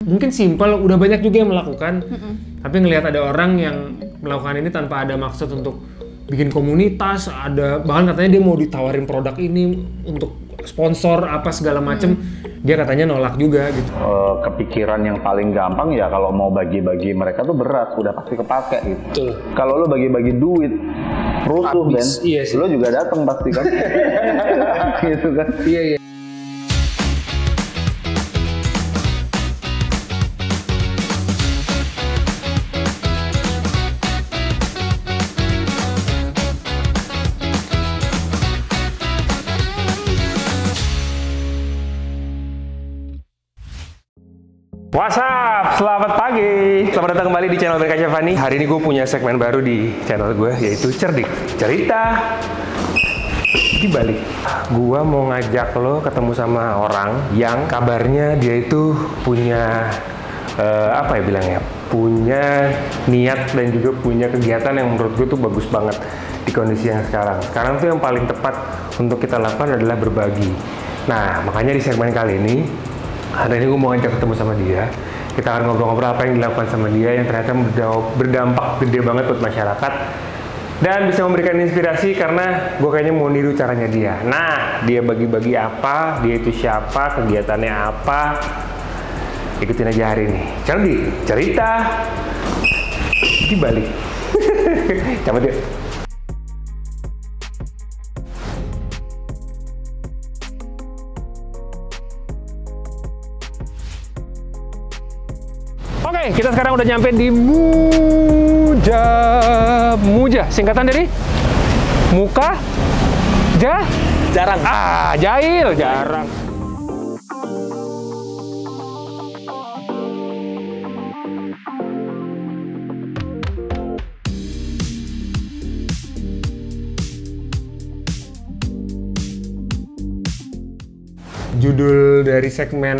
Mungkin simpel, udah banyak juga yang melakukan, tapi ngelihat ada orang yang melakukan ini tanpa ada maksud untuk bikin komunitas, ada bahkan katanya dia mau ditawarin produk ini untuk sponsor apa segala macem, dia katanya nolak juga gitu. Kepikiran yang paling gampang ya kalau mau bagi-bagi mereka tuh berat, udah pasti kepake gitu. Kalau lo bagi-bagi duit, rusuh Ben, iya sih. lo juga datang pasti kan, gitu kan? Iya iya. What's up? Selamat pagi. Selamat datang kembali di channel Berkaca Fani. Hari ini gue punya segmen baru di channel gue, yaitu Cerdik Cerita di Bali. Gue mau ngajak lo ketemu sama orang yang kabarnya dia itu punya apa ya bilangnya? Punya niat dan juga punya kegiatan yang menurut gue tuh bagus banget di kondisi yang sekarang. Sekarang tuh yang paling tepat untuk kita lakukan adalah berbagi. Nah, makanya di segmen kali ini hari ini gue mau ngajak ketemu sama dia. Kita akan ngobrol-ngobrol apa yang dilakukan sama dia yang ternyata berdampak gede banget buat masyarakat dan bisa memberikan inspirasi karena gue kayaknya mau niru caranya dia. Nah, dia bagi-bagi apa, dia itu siapa, kegiatannya apa, ikutin aja hari ini. Cerdik Cerita di Bali. Cabut yuk. Oke, kita sekarang udah nyampe di Muja. Singkatan dari Muka Jarang. Jahil, jarang. Judul dari segmen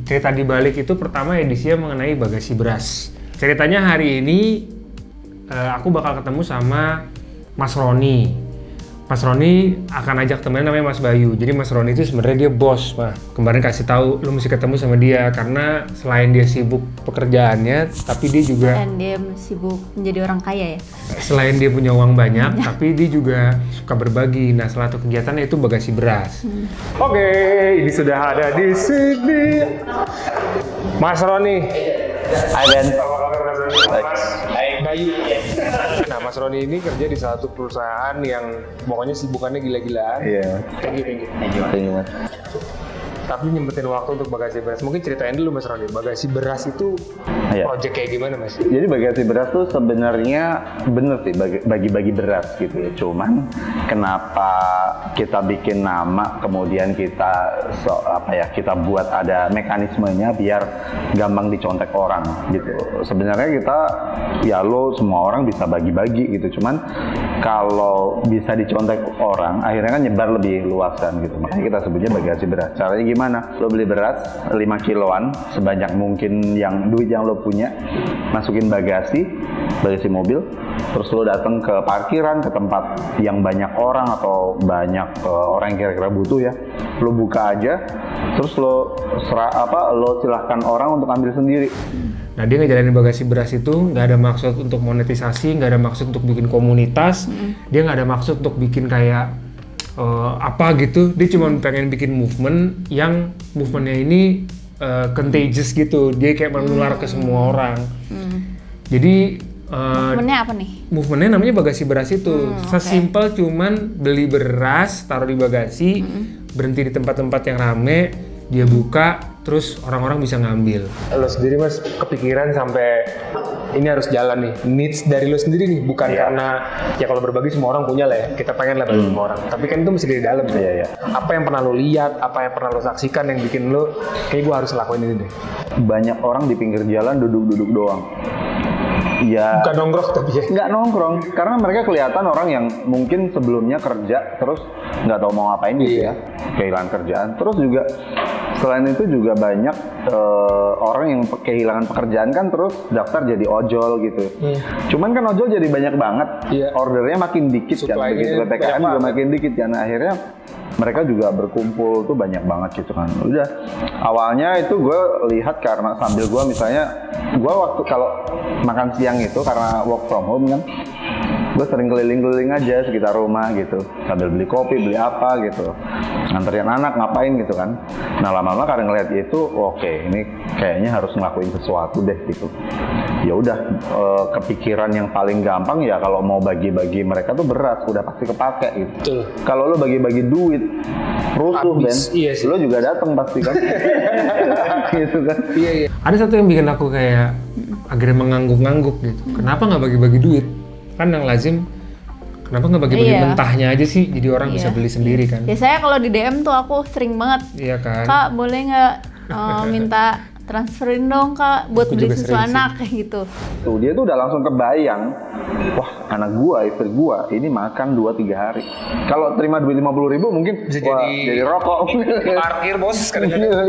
Cerita di Balik itu pertama edisinya mengenai bagasi beras. Ceritanya hari ini aku bakal ketemu sama Mas Roni. Mas Roni akan ajak temennya namanya Mas Bayu. Jadi Mas Roni itu sebenarnya dia bos, Pak. Kemarin kasih tahu lu mesti ketemu sama dia karena selain dia sibuk pekerjaannya, tapi dia juga dan dia sibuk menjadi orang kaya ya. Selain dia punya uang banyak, tapi dia juga suka berbagi. Nah, salah satu kegiatannya itu bagasi beras. Oke, ini sudah ada di sini Mas Roni. Hai Ben. Bayu. Nah, Mas Roni ini kerja di salah satu perusahaan yang pokoknya sibukannya gila-gilaan. Iya. Thank you. Thank you, Mas. Tapi nyempetin waktu untuk bagasi beras. Mungkin ceritain dulu Mas Roni, bagasi beras itu project kayak gimana Mas? Jadi bagasi beras tuh sebenarnya bener sih bagi-bagi beras gitu ya. Cuman kenapa kita bikin nama kemudian kita kita buat ada mekanismenya biar gampang dicontek orang gitu. Sebenarnya kita ya lo semua orang bisa bagi-bagi gitu. Cuman kalau bisa dicontek orang akhirnya kan nyebar lebih luas kan gitu. Makanya kita sebutnya bagasi beras. Caranya gimana? Lo beli beras 5 kiloan sebanyak mungkin yang duit yang lo punya, masukin bagasi mobil, terus lo datang ke parkiran, ke tempat yang banyak orang atau banyak orang yang kira-kira butuh ya, lo buka aja, terus lo silahkan orang untuk ambil sendiri. Nah, dia ngejalanin bagasi beras itu nggak ada maksud untuk monetisasi, nggak ada maksud untuk bikin komunitas, dia nggak ada maksud untuk bikin kayak apa gitu. Dia cuma pengen bikin movement yang movementnya ini contagious gitu, dia kayak menular ke semua orang. Jadi movementnya apa nih? Movementnya namanya bagasi beras itu. Sesimpel cuman beli beras, taruh di bagasi, berhenti di tempat-tempat yang rame, dia buka, terus orang-orang bisa ngambil. Lo sendiri Mas kepikiran sampai ini harus jalan nih, needs dari lo sendiri nih, bukan karena ya kalau berbagi semua orang punya lah ya, kita pengen lah bagi semua orang, tapi kan itu mesti dari dalam. Apa yang pernah lo lihat, apa yang pernah lo saksikan yang bikin lo kayak gue harus lakuin ini deh. Banyak orang di pinggir jalan duduk-duduk doang. Ya, bukan nongkrong tapi ya? Nggak nongkrong, karena mereka kelihatan orang yang mungkin sebelumnya kerja terus nggak tahu mau ngapain gitu ya, kehilangan kerjaan. Terus juga selain itu juga banyak orang yang kehilangan pekerjaan kan terus daftar jadi ojol gitu. Cuman kan ojol jadi banyak banget, ordernya makin dikit kan, begitu PPKM juga makin dikit kan. Akhirnya mereka juga berkumpul tuh banyak banget gitu kan. Udah awalnya itu gue lihat karena sambil gue misalnya gue waktu kalau makan siang itu karena work from home kan, gue sering keliling-keliling aja sekitar rumah gitu sambil beli kopi, beli apa gitu, nganterin anak ngapain gitu kan. Nah lama-lama karena ngeliat itu oke, ini kayaknya harus ngelakuin sesuatu deh gitu. Ya udah kepikiran yang paling gampang ya kalau mau bagi-bagi mereka tuh beras udah pasti kepake gitu. Kalau lo bagi-bagi duit rusuh Ben, iya sih. lo juga datang pasti kan. Gitu kan. Iya. Ada satu yang bikin aku kayak akhirnya mengangguk-ngangguk gitu. Kenapa nggak bagi-bagi duit? Kan yang lazim kenapa nggak bagi-bagi mentahnya aja sih, jadi orang bisa beli sendiri kan. Biasanya kalau di DM tuh aku sering banget, kan? Kak boleh nggak minta transferin dong Kak buat beli susu anak kayak gitu. Tuh dia tuh udah langsung kebayang, wah anak gua, istri gua ini makan 2-3 hari. Kalau terima duit 50.000 mungkin bisa jadi rokok. Parkir bos kadang-kadang.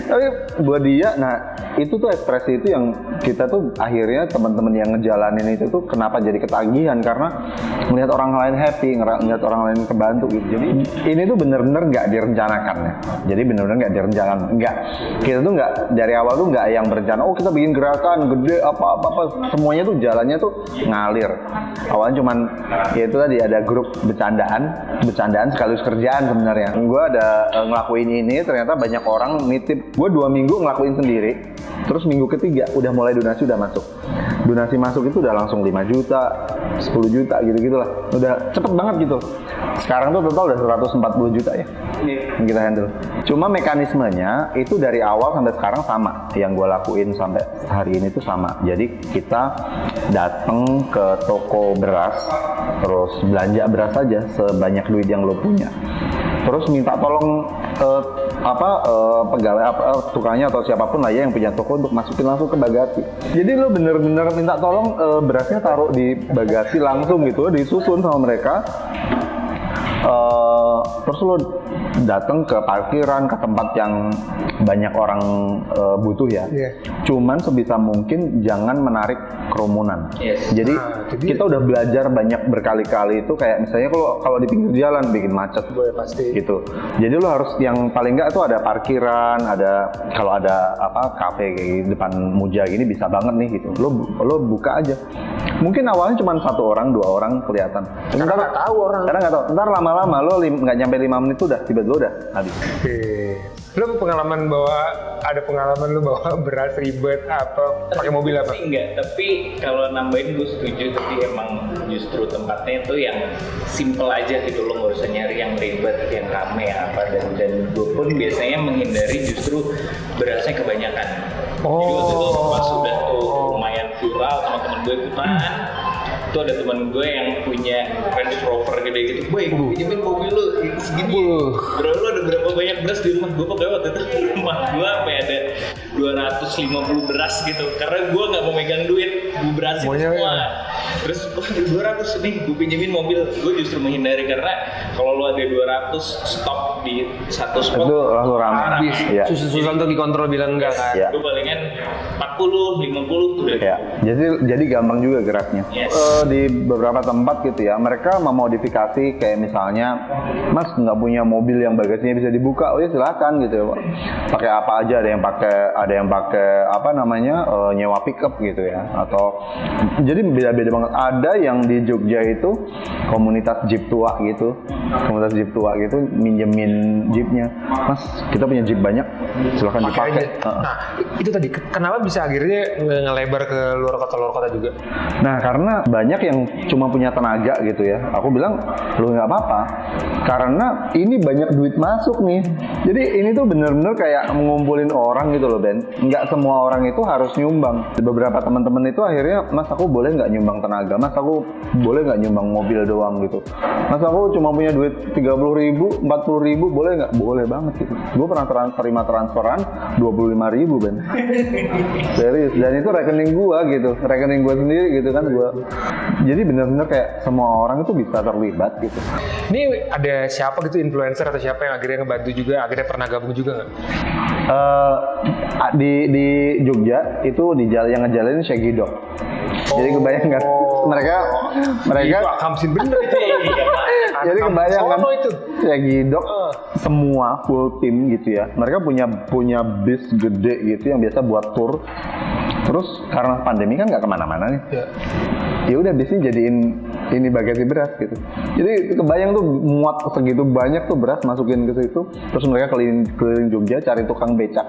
Tapi buat dia, nah itu tuh ekspresi itu yang kita tuh akhirnya teman-teman yang ngejalanin itu tuh kenapa jadi ketagihan karena melihat orang lain happy, ngelihat orang lain kebantu gitu. Jadi ini tuh bener-bener nggak direncanakan ya. Jadi bener-bener nggak direncanakan, nggak. Kita tuh nggak dari awal tuh nggak yang berencana, oh kita bikin gerakan gede apa-apa, semuanya tuh jalannya tuh ngalir. Awalnya cuman ya itu tadi ada grup bercandaan sekaligus kerjaan sebenarnya. Gue ada ngelakuin ini, ternyata banyak orang nitip. Gue 2 minggu ngelakuin sendiri, terus minggu ketiga udah mulai donasi udah masuk. Donasi masuk itu udah langsung 5 juta, 10 juta gitu-gitu lah. Udah cepet banget gitu. Sekarang tuh total udah 140 juta ya yang kita handle. Cuma mekanismenya itu dari awal sampai sekarang sama. Yang gue lakuin sampai hari ini tuh sama. Jadi kita datang ke toko beras, terus belanja beras aja sebanyak duit yang lo punya. Terus minta tolong pegawai tukangnya atau siapapun lah ya yang punya toko untuk masukin langsung ke bagasi. Jadi lo bener-bener minta tolong berasnya taruh di bagasi langsung gitu, disusun sama mereka. Terus lo datang ke parkiran, ke tempat yang banyak orang butuh ya. Cuman sebisa mungkin jangan menarik kerumunan. Jadi kita udah belajar banyak berkali-kali itu kayak misalnya kalau di pinggir jalan bikin macet pasti gitu. Jadi lo harus yang paling nggak tuh ada parkiran, ada kalau ada kafe kayak depan Muja gini bisa banget nih gitu. Lo buka aja. Mungkin awalnya cuma 1 orang, 2 orang kelihatan. Karena nggak tahu orang. Karena nggak tahu. Ntar lama-lama lo nggak nyampe 5 menit tuh tiba-tiba udah habis. Lo ada pengalaman lo bawa beras ribet apa pakai mobil apa? Sih enggak, tapi kalau nambahin gue setuju, tapi emang justru tempatnya itu yang simple aja gitu, lo nggak usah nyari yang ribet, yang rame apa dan gue pun biasanya menghindari justru berasnya kebanyakan. Jadi waktu itu pas udah tuh lumayan viral sama temen gue ikutan. Tuh ada teman gue yang punya Range Rover gede gitu, boy gue pinjemin mobil lu segini. Bro lu ada berapa banyak beras di rumah gue? Pokoknya waktu itu rumah gue sampai ada 250 beras gitu, karena gue nggak mau megang duit, gue berasin semua. Terus 200 nih gue pinjemin mobil. Gue justru menghindari karena kalau lu ada 200 stop di satu spot itu langsung ramai. Susah untuk dikontrol bilang enggak kan? Gue palingan 40, 50 udah. Jadi gampang juga geraknya. Di beberapa tempat gitu ya, mereka memodifikasi kayak misalnya, Mas nggak punya mobil yang bagasinya bisa dibuka, oh ya silakan gitu ya, pakai apa aja, ada yang pakai nyewa pickup gitu ya, atau jadi beda-beda banget. Ada yang di Jogja itu komunitas jeep tua gitu, minjemin jeepnya, Mas kita punya jeep banyak, silakan dipakai. Nah itu tadi kenapa bisa akhirnya ngelebar ke luar kota juga? Nah karena banyak yang cuma punya tenaga gitu ya. Aku bilang lu nggak apa-apa karena ini banyak duit masuk nih. Jadi ini tuh bener-bener kayak mengumpulin orang gitu loh Ben. Nggak semua orang itu harus nyumbang. Beberapa teman-teman itu akhirnya, Mas aku boleh nggak nyumbang tenaga? Mas aku boleh nggak nyumbang mobil doang gitu? Mas aku cuma punya duit 30.000, 40.000, boleh nggak? Boleh banget gitu. Gue pernah terima transferan 25.000 Ben. Serius. Dan itu rekening gue gitu, rekening gue sendiri gitu kan gue. Jadi benar-benar kayak semua orang itu bisa terlibat gitu. Ini ada siapa gitu, influencer atau siapa yang akhirnya ngebantu juga, akhirnya pernah gabung juga nggak? Di Jogja itu yang ngejalanin Shaggy Dog. Jadi kebayang kan mereka Kamsin bener itu. jadi kebayang kan itu Shaggy Dog semua full tim gitu ya. Mereka punya bis gede gitu yang biasa buat tour. Terus karena pandemi kan nggak kemana-mana nih. Ya udah bisnya jadiin ini bagasi beras gitu. Jadi kebayang tuh muat segitu banyak tuh beras masukin ke situ. Terus mereka keliling Jogja cari tukang becak.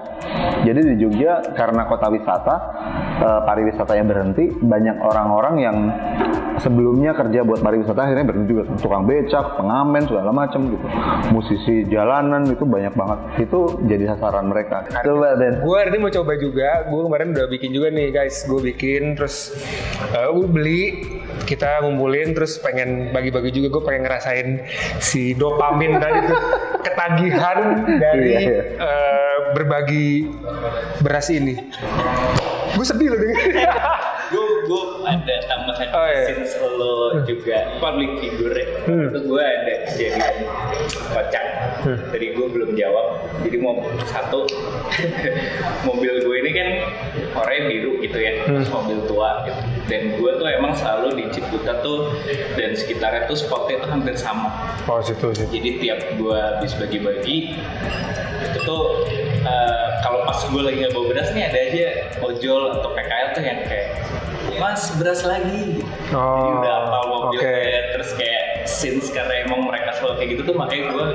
Jadi di Jogja karena kota wisata, pariwisatanya berhenti, banyak orang-orang yang sebelumnya kerja buat pariwisata akhirnya berhenti juga. Tukang becak, pengamen, segala macam gitu. Musisi jalanan itu banyak banget. Itu jadi sasaran mereka. Coba Den. Gue hari ini mau coba juga. Gue kemarin udah bikin juga nih guys. Gue bikin terus gue beli, kita ngumpulin terus pengen bagi-bagi juga. Gue pengen ngerasain si dopamin tadi tuh, ketagihan dari berbagi beras ini. Gue sedih loh dengan gue ada tambahan since lo juga public figure ya. Terus gue ada kejadian kocak. Tadi gue belum jawab. Jadi mau satu mobil gue ini kan warnanya biru gitu ya, terus mobil tua gitu. Dan gue tuh emang selalu di Ciputa tuh dan sekitarnya tuh spotnya tuh hampir sama. oh situ. Jadi tiap gue habis bagi-bagi itu tuh kalau pas gue lagi nggak bawa beras nih ada aja ojol atau PKL tuh yang kayak Mas beras lagi. Jadi udah apal mobilnya. Terus kayak since karena emang mereka selalu kayak gitu tuh makanya gue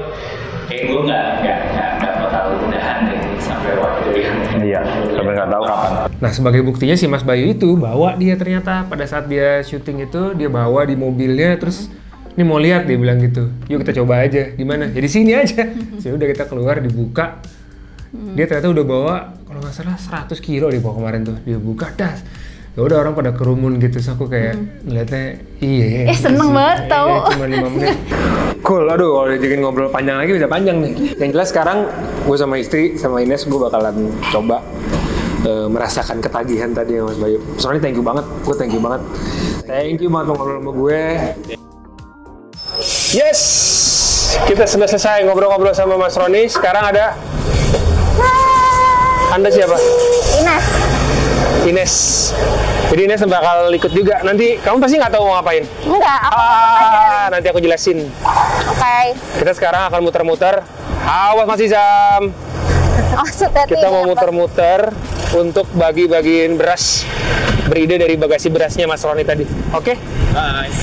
nggak bakal udahan deh sampai waktu yang sampai nggak tahu kapan. Nah, sebagai buktinya si Mas Bayu itu bawa dia ternyata pada saat dia syuting itu dia bawa di mobilnya terus ini mau lihat dia bilang gitu. Yuk kita coba aja. Di mana? Ya di sini aja. Udah kita keluar dibuka. Dia ternyata udah bawa kalau nggak salah 100 kilo dia bawa kemarin tuh. Dia buka das. Ya udah orang pada kerumun gitu, terus aku kayak ngeliatnya iya. Seneng banget tau. Cuma 5 menit. Cool, aduh kalau diajakin ngobrol panjang lagi bisa panjang nih. Yang jelas sekarang gue sama istri, sama Ines, gue bakalan coba merasakan ketagihan tadi ya Mas Bayu. Soalnya thank you banget, gue thank you banget. Thank you banget ngobrol sama gue. Yes, kita sudah selesai ngobrol-ngobrol sama Mas Roni. Sekarang ada Anda siapa? Ines. Jadi Ines bakal ikut juga. Nanti kamu pasti nggak tahu mau ngapain? Enggak, aku nanti aku jelasin. Oke. Kita sekarang akan muter-muter. Awas Mas Izam. Kita mau muter-muter untuk bagi-bagiin beras. Beride dari bagasi berasnya Mas Roni tadi. Oke?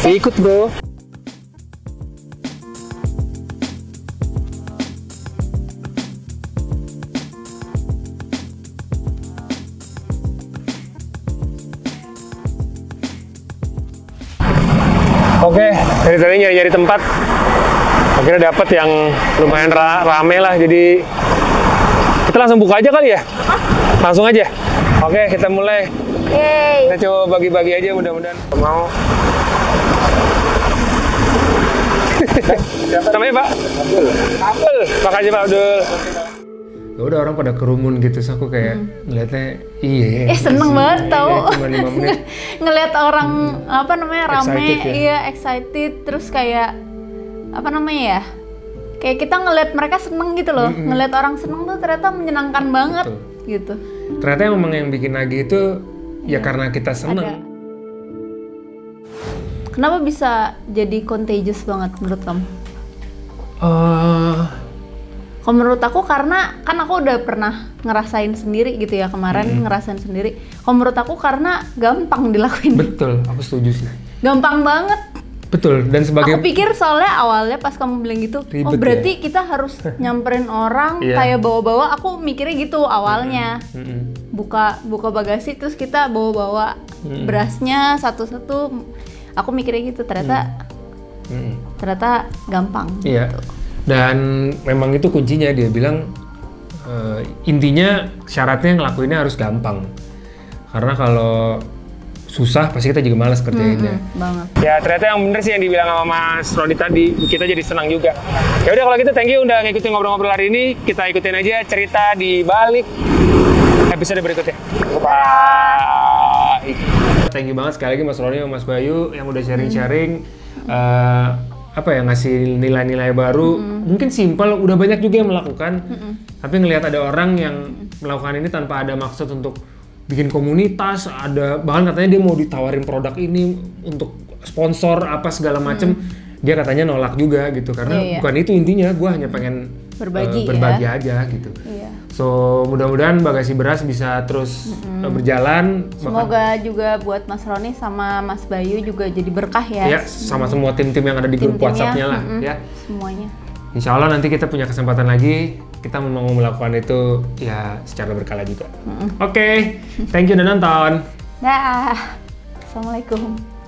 Ikut bro. Oke, dari tadi nyari-nyari tempat, akhirnya dapet yang lumayan rame lah, jadi kita langsung buka aja kali ya? Langsung aja? Oke, kita mulai. Kita coba bagi-bagi aja, mudah-mudahan mau. Namanya Pak? Abdul. Makasih Pak Abdul. Ya udah orang pada kerumun gitu, terus aku kayak ngeliatnya iya. Seneng banget tau. Cuma 5 menit. Ngeliat orang apa namanya rame, Excited, ya? iya excited, terus kayak apa namanya ya? Kayak kita ngeliat mereka seneng gitu loh. Ngeliat orang seneng tuh ternyata menyenangkan banget. Betul. Gitu. Ternyata memang yang bikin nagih itu ya karena kita seneng. Kenapa bisa jadi contagious banget menurut kamu? Kalau menurut aku karena kan aku udah pernah ngerasain sendiri gitu ya kemarin ngerasain sendiri. Kalau menurut aku karena gampang dilakuin. Betul, aku setuju sih. Gampang banget. Betul, dan sebagai aku pikir soalnya awalnya pas kamu bilang gitu, ribet, oh berarti kita harus nyamperin orang kayak bawa-bawa. Aku mikirnya gitu awalnya. Buka bagasi terus kita bawa-bawa berasnya satu-satu. Aku mikirnya gitu, ternyata gampang. Iya. Gitu. Dan memang itu kuncinya, dia bilang intinya syaratnya ngelakuinnya harus gampang. Karena kalau susah pasti kita juga malas kerjainnya. Banget. Ya ternyata yang bener sih yang dibilang sama Mas Roni tadi, kita jadi senang juga. Ya udah kalau gitu thank you udah ngikutin ngobrol-ngobrol hari ini. Kita ikutin aja cerita di balik episode berikutnya. Bye. Thank you banget sekali lagi Mas Roni sama Mas Bayu yang udah sharing-sharing ngasih nilai-nilai baru. Mungkin simpel, udah banyak juga yang melakukan. Tapi ngelihat ada orang yang melakukan ini tanpa ada maksud untuk bikin komunitas, bahkan katanya dia mau ditawarin produk ini untuk sponsor apa segala macem. dia katanya nolak juga gitu karena bukan itu intinya, gue hanya pengen berbagi aja gitu. Iya. So mudah-mudahan Bagasi Beras bisa terus berjalan. Semoga juga buat Mas Roni sama Mas Bayu juga jadi berkah ya. Ya, sama semua tim-tim yang ada di grup WhatsApp-nya lah ya. Semuanya. Insya Allah nanti kita punya kesempatan lagi, kita mau melakukan itu ya secara berkala juga. Oke, thank you udah nonton. Dah. Assalamualaikum.